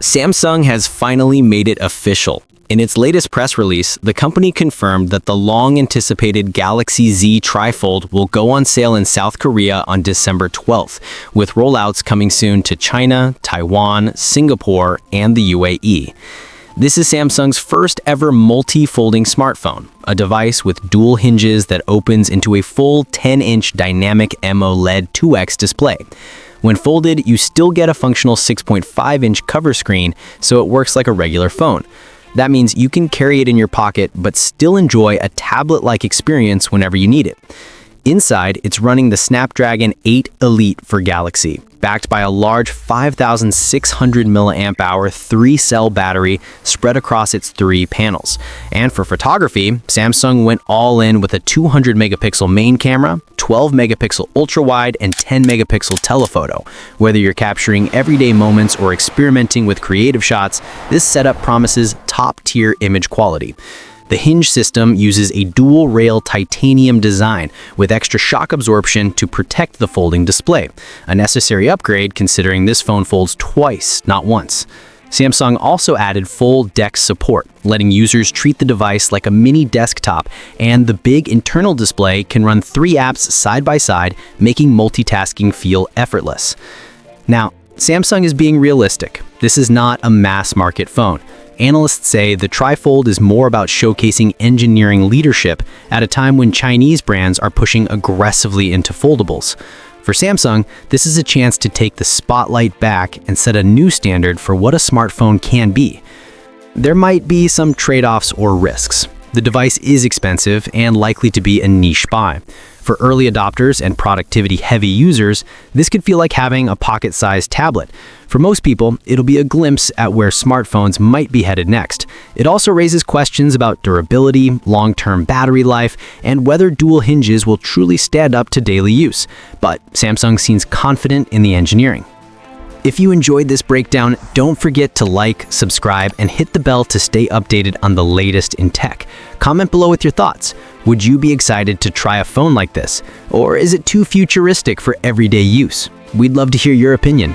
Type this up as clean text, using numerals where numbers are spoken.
Samsung has finally made it official. In its latest press release, the company confirmed that the long-anticipated Galaxy Z TriFold will go on sale in South Korea on December 12th, with rollouts coming soon to China, Taiwan, Singapore, and the UAE. This is Samsung's first ever multi-folding smartphone, a device with dual hinges that opens into a full 10-inch dynamic AMOLED 2X display. When folded, you still get a functional 6.5-inch cover screen, so it works like a regular phone. That means you can carry it in your pocket but still enjoy a tablet-like experience whenever you need it. Inside, it's running the Snapdragon 8 Elite for Galaxy, backed by a large 5,600 mAh 3-cell battery spread across its 3 panels. And for photography, Samsung went all in with a 200-megapixel main camera, 12-megapixel ultra-wide, and 10-megapixel telephoto. Whether you're capturing everyday moments or experimenting with creative shots, this setup promises top-tier image quality. The hinge system uses a dual-rail titanium design with extra shock absorption to protect the folding display, a necessary upgrade considering this phone folds twice, not once. Samsung also added full DeX support, letting users treat the device like a mini desktop, and the big internal display can run 3 apps side by side, making multitasking feel effortless. Now, Samsung is being realistic. This is not a mass-market phone. Analysts say the TriFold is more about showcasing engineering leadership at a time when Chinese brands are pushing aggressively into foldables. For Samsung, this is a chance to take the spotlight back and set a new standard for what a smartphone can be. There might be some trade-offs or risks. The device is expensive and likely to be a niche buy. For early adopters and productivity-heavy users, this could feel like having a pocket-sized tablet. For most people, it'll be a glimpse at where smartphones might be headed next. It also raises questions about durability, long-term battery life, and whether dual hinges will truly stand up to daily use. But Samsung seems confident in the engineering. If you enjoyed this breakdown, don't forget to like, subscribe, and hit the bell to stay updated on the latest in tech. Comment below with your thoughts. Would you be excited to try a phone like this? Or is it too futuristic for everyday use? We'd love to hear your opinion.